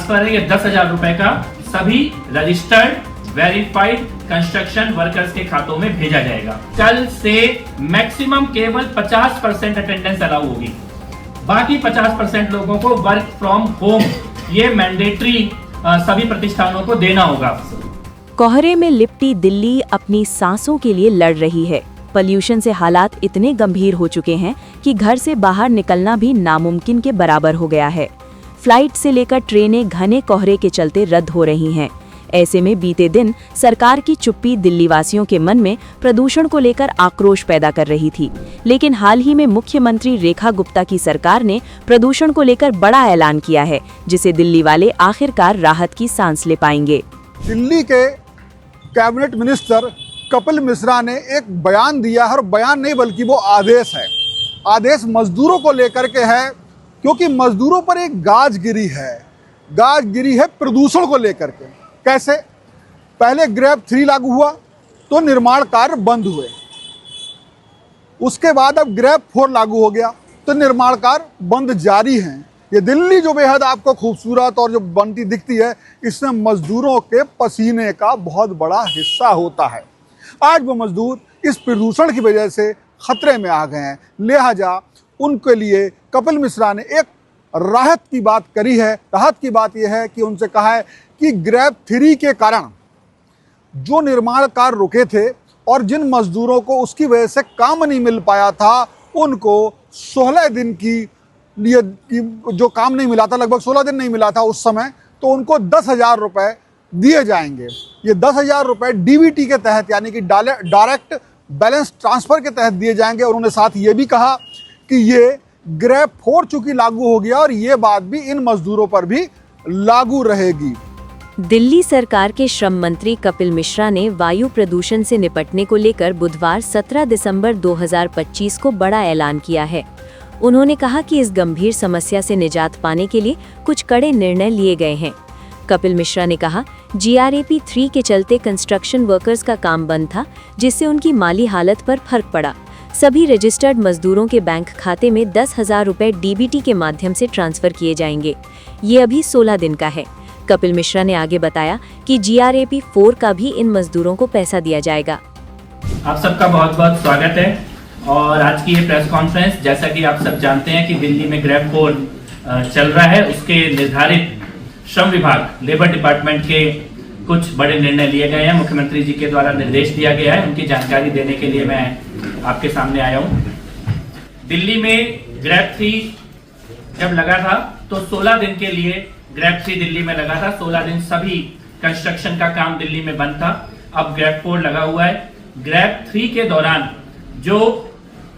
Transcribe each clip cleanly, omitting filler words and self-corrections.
Transfer है ये 10,000 रुपए का सभी रजिस्टर्ड वेरीफाइड कंस्ट्रक्शन वर्कर्स के खातों में भेजा जाएगा। कल से मैक्सिमम केवल 50% अटेंडेंस अलाउ होगी, बाकी 50% लोगों को वर्क फ्रॉम होम ये मैंडेटरी सभी प्रतिष्ठानों को देना होगा। कोहरे में लिपटी दिल्ली अपनी सांसों के लिए लड़ रही है। पॉल्यूशन से हालात इतने गंभीर हो चुके हैं कि घर से बाहर निकलना भी नामुमकिन के बराबर हो गया है। फ्लाइट से लेकर ट्रेनें घने कोहरे के चलते रद्द हो रही हैं। ऐसे में बीते दिन सरकार की चुप्पी दिल्ली वासियों के मन में प्रदूषण को लेकर आक्रोश पैदा कर रही थी। लेकिन हाल ही में मुख्यमंत्री रेखा गुप्ता की सरकार ने प्रदूषण को लेकर बड़ा ऐलान किया है, जिसे दिल्ली वाले आखिरकार राहत की सांस ले पाएंगे। दिल्ली के कैबिनेट मिनिस्टर कपिल मिश्रा ने एक बयान दिया है, और बयान नहीं बल्कि वो आदेश है। आदेश मजदूरों को लेकर के है, क्योंकि मजदूरों पर एक गाज गिरी है प्रदूषण को लेकर के। कैसे? पहले ग्रेप 3 लागू हुआ तो निर्माण कार्य बंद हुए, उसके बाद अब ग्रेप 4 लागू हो गया तो निर्माण कार्य बंद जारी हैं। ये दिल्ली जो बेहद आपको खूबसूरत और जो बनती दिखती है, इसमें मजदूरों के पसीने का बहुत बड़ा हिस्सा होता है। आज वो मजदूर इस प्रदूषण की वजह से खतरे में आ गए हैं, लिहाजा उनके लिए कपिल मिश्रा ने एक राहत की बात करी है। राहत की बात यह है कि उनसे कहा है कि ग्रेप 3 के कारण जो निर्माण कार्य रुके थे और जिन मजदूरों को उसकी वजह से काम नहीं मिल पाया था, उनको 16 दिन की लिए जो काम नहीं मिला था, लगभग 16 दिन नहीं मिला था उस समय, तो उनको 10,000 रुपये दिए जाएंगे। ये 10,000 रुपये डीबीटी के तहत यानी कि डायरेक्ट बैलेंस ट्रांसफ़र के तहत दिए जाएंगे। और उन्होंने साथ ये भी कहा कि ये ग्रेप 4 चूंकि लागू हो गया और ये बात भी इन मजदूरों पर भी लागू रहेगी। दिल्ली सरकार के श्रम मंत्री कपिल मिश्रा ने वायु प्रदूषण से निपटने को लेकर बुधवार 17 दिसंबर 2025 को बड़ा ऐलान किया है। उन्होंने कहा कि इस गंभीर समस्या से निजात पाने के लिए कुछ कड़े निर्णय लिए गए हैं। कपिल मिश्रा ने कहा, GRAP 3 के चलते कंस्ट्रक्शन वर्कर्स का काम बंद था, जिससे उनकी माली हालत पर फर्क पड़ा। सभी रजिस्टर्ड मजदूरों के बैंक खाते में 10,000 रुपये DBT के माध्यम से ट्रांसफर किए जाएंगे। ये अभी 16 दिन का है। कपिल मिश्रा ने आगे बताया कि GRAP 4 का भी इन मजदूरों को पैसा दिया जाएगा। आप सबका बहुत बहुत स्वागत है। और आज की ये प्रेस कॉन्फ्रेंस, जैसा कि आप सब जानते हैं कि दिल्ली में ग्रेप 4 चल रहा है, उसके निर्धारित श्रम विभाग लेबर डिपार्टमेंट के कुछ बड़े निर्णय लिए गए हैं। मुख्यमंत्री जी के द्वारा निर्देश दिया गया है, उनकी जानकारी देने के लिए मैं आपके सामने आया हूँ। दिल्ली में ग्रेप 3 जब लगा था तो 16 दिन के लिए ग्रेप 3 दिल्ली में लगा था। 16 दिन सभी कंस्ट्रक्शन का काम दिल्ली में बंद था। अब ग्रेप 4 लगा हुआ है। ग्रेप 3 के दौरान जो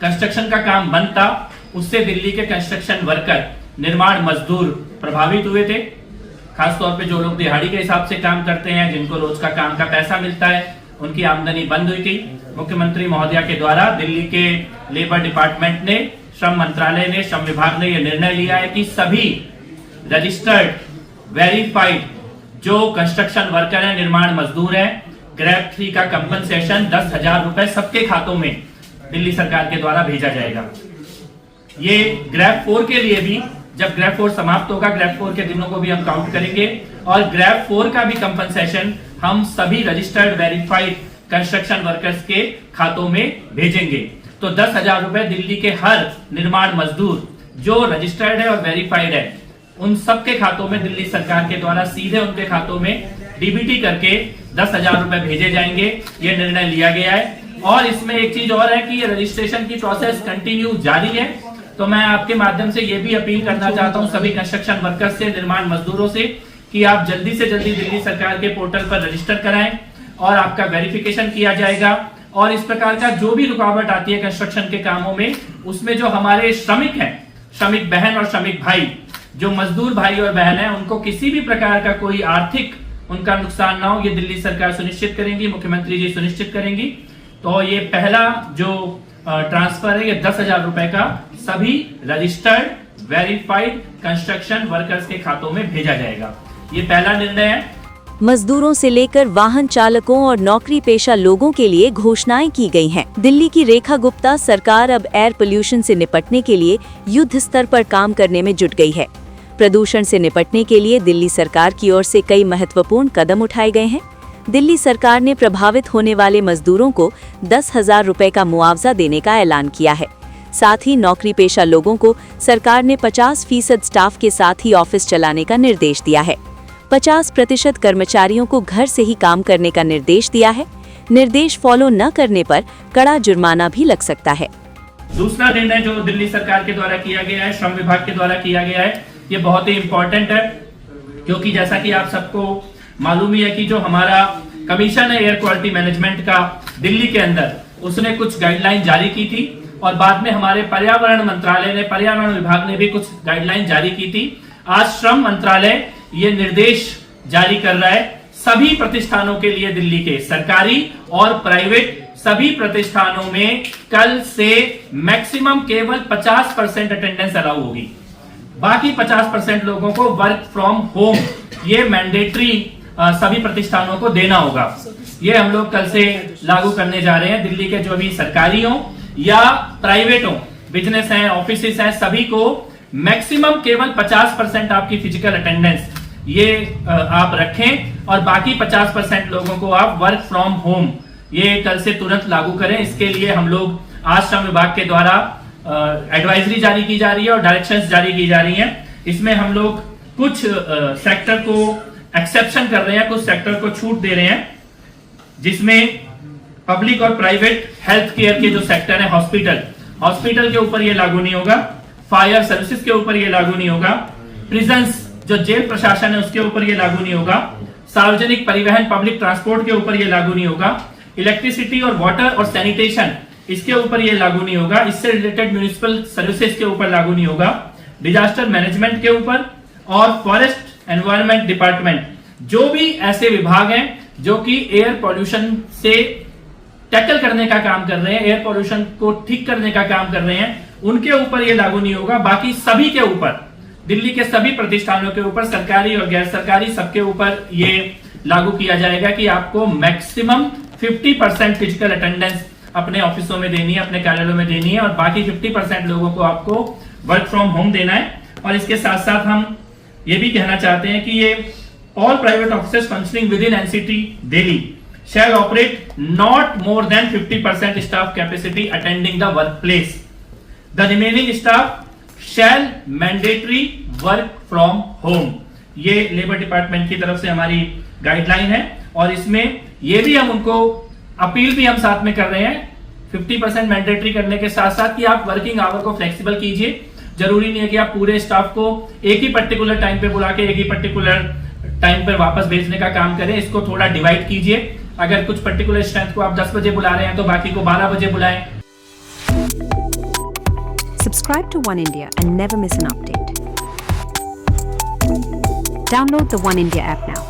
कंस्ट्रक्शन का काम बंद था, उससे दिल्ली के कंस्ट्रक्शन वर्कर, निर्माण मजदूर प्रभावित हुए थे। खासतौर पे जो लोग दिहाड़ी के हिसाब से काम करते हैं, जिनको रोज का काम का पैसा मिलता है, उनकी आमदनी बंद हुई थी। मुख्यमंत्री महोदया के द्वारा दिल्ली के लेबर डिपार्टमेंट ने, श्रम मंत्रालय ने, श्रम विभाग ने यह निर्णय लिया है कि सभी रजिस्टर्ड वेरीफाइड जो कंस्ट्रक्शन वर्कर हैं, निर्माण मजदूर हैं, ग्रेप 3 का कंपनसेशन 10,000 रुपए सबके खातों में दिल्ली सरकार के द्वारा भेजा जाएगा। ये ग्रेप 4 के लिए भी, जब ग्रेप 4 समाप्त होगा, ग्रेप 4 के दिनों को भी हम काउंट करेंगे और ग्रेप 4 का भी कंपनसेशन हम सभी रजिस्टर्ड वेरीफाइड कंस्ट्रक्शन वर्कर्स के खातों में भेजेंगे। तो 10,000 रुपए दिल्ली के हर निर्माण मजदूर जो रजिस्टर्ड है और वेरीफाइड है, उन सबके खातों में दिल्ली सरकार के द्वारा सीधे उनके खातों में DBT करके 10,000 रुपए भेजे जाएंगे। ये निर्णय लिया गया है। और इसमें एक चीज और है कि ये रजिस्ट्रेशन की प्रोसेस कंटिन्यू जारी है। तो मैं आपके माध्यम से ये भी अपील करना चाहता हूं सभी कंस्ट्रक्शन वर्कर्स से, निर्माण मजदूरों से, कि आप जल्दी से जल्दी दिल्ली सरकार के पोर्टल पर रजिस्टर कराएं और आपका वेरिफिकेशन किया जाएगा। और इस प्रकार का जो भी रुकावट आती है कंस्ट्रक्शन के कामों में, उसमें जो हमारे श्रमिक हैं, श्रमिक बहन और श्रमिक भाई, जो मजदूर भाई और बहन है, उनको किसी भी प्रकार का कोई आर्थिक उनका नुकसान ना हो, ये दिल्ली सरकार सुनिश्चित करेंगी, मुख्यमंत्री जी सुनिश्चित करेंगी। तो ये पहला जो ट्रांसफर है, ये 10,000 रुपए का सभी रजिस्टर्ड वेरीफाइड कंस्ट्रक्शन वर्कर्स के खातों में भेजा जाएगा। ये पहला निर्णय है। मजदूरों से लेकर वाहन चालकों और नौकरी पेशा लोगों के लिए घोषणाएं की गई हैं। दिल्ली की रेखा गुप्ता सरकार अब एयर पोल्यूशन से निपटने के लिए युद्ध स्तर पर काम करने में जुट गई है। प्रदूषण से निपटने के लिए दिल्ली सरकार की ओर से कई महत्वपूर्ण कदम उठाए गए हैं। दिल्ली सरकार ने प्रभावित होने वाले मजदूरों को 10,000 रुपए का मुआवजा देने का ऐलान किया है। साथ ही नौकरी पेशा लोगों को सरकार ने 50% स्टाफ के साथ ही ऑफिस चलाने का निर्देश दिया है। 50% कर्मचारियों को घर से ही काम करने का निर्देश दिया है। निर्देश फॉलो न करने पर कड़ा जुर्माना भी लग सकता है। दूसरा निर्णय जो दिल्ली सरकार के द्वारा किया गया है, श्रम विभाग के द्वारा किया गया है, ये बहुत ही इंपॉर्टेंट है, क्योंकि जैसा कि आप सबको मालूम ही है कि जो हमारा कमीशन है एयर क्वालिटी मैनेजमेंट का दिल्ली के अंदर, उसने कुछ गाइडलाइन जारी की थी और बाद में हमारे पर्यावरण मंत्रालय ने, पर्यावरण विभाग ने भी कुछ गाइडलाइन जारी की थी। आज श्रम मंत्रालय ये निर्देश जारी कर रहा है सभी प्रतिष्ठानों के लिए, दिल्ली के सरकारी और प्राइवेट सभी प्रतिष्ठानों में कल से मैक्सिमम केवल 50% अटेंडेंस अलाउ होगी। बाकी 50% लोगों को वर्क फ्रॉम होम ये मैंडेटरी सभी प्रतिष्ठानों को देना होगा। ये हम लोग कल से लागू करने जा रहे हैं। दिल्ली के जो भी सरकारी हो या प्राइवेट हो, बिजनेस हैं, ऑफिसेस हैं, सभी को मैक्सिमम केवल 50% आपकी फिजिकल अटेंडेंस ये आप रखें और बाकी 50% लोगों को आप वर्क फ्रॉम होम ये कल से तुरंत लागू करें। इसके लिए हम लोग आज श्रम विभाग के द्वारा एडवाइजरी जारी की जा रही है और डायरेक्शंस जारी की जा रही हैं। इसमें हम लोग कुछ सेक्टर को एक्सेप्शन कर रहे हैं, कुछ सेक्टर को छूट दे रहे हैं, जिसमें पब्लिक और प्राइवेट हेल्थ केयर के जो सेक्टर है, हॉस्पिटल के ऊपर ये लागू नहीं होगा, फायर सर्विसेज के ऊपर ये लागू नहीं होगा, प्रिजन्स जो जेल प्रशासन है उसके ऊपर ये लागू नहीं होगा, सार्वजनिक परिवहन पब्लिक ट्रांसपोर्ट के ऊपर ये लागू नहीं होगा, इलेक्ट्रिसिटी और वाटर और सैनिटेशन इसके ऊपर ये लागू नहीं होगा, इससे रिलेटेड म्युनिसिपल सर्विसेज के ऊपर लागू नहीं होगा, डिजास्टर मैनेजमेंट के ऊपर और फॉरेस्ट एनवायरनमेंट डिपार्टमेंट, जो भी ऐसे विभाग हैं जो कि एयर पॉल्यूशन से टैकल करने का काम कर रहे हैं, एयर पॉल्यूशन को ठीक करने का काम कर रहे हैं, उनके ऊपर ये लागू नहीं होगा। बाकी सभी के ऊपर, दिल्ली के सभी प्रतिष्ठानों के ऊपर, सरकारी और गैर सरकारी, सबके ऊपर ये लागू किया जाएगा कि आपको मैक्सिमम 50% फिजिकल अटेंडेंस अपने ऑफिसों में देनी है, अपने कार्यालयों में देनी है और बाकी 50% लोगों को आपको वर्क फ्रॉम होम देना है। और इसके साथ साथ हम ये भी कहना चाहते हैं कि ये all private offices functioning with in NCT Delhi shall operate not more than 50% staff capacity attending the workplace. The remaining staff shall mandatory work from home. ये लेबर डिपार्टमेंट की तरफ से हमारी गाइडलाइन है और इसमें ये भी हम उनको अपील भी हम साथ में कर रहे हैं 50% मैंडेटरी करने के साथ साथ कि आप वर्किंग आवर को फ्लेक्सिबल कीजिए। जरूरी नहीं है कि आप पूरे स्टाफ को एक ही पर्टिकुलर टाइम पे बुला के एक ही पर्टिकुलर टाइम पर वापस भेजने का काम करें। इसको थोड़ा डिवाइड कीजिए। अगर कुछ पर्टिकुलर स्ट्रेंथ को आप 10 बजे बुला रहे हैं तो बाकी को 12 बजे बुलाएं। Subscribe to One India and never miss an update. Download the One India app now.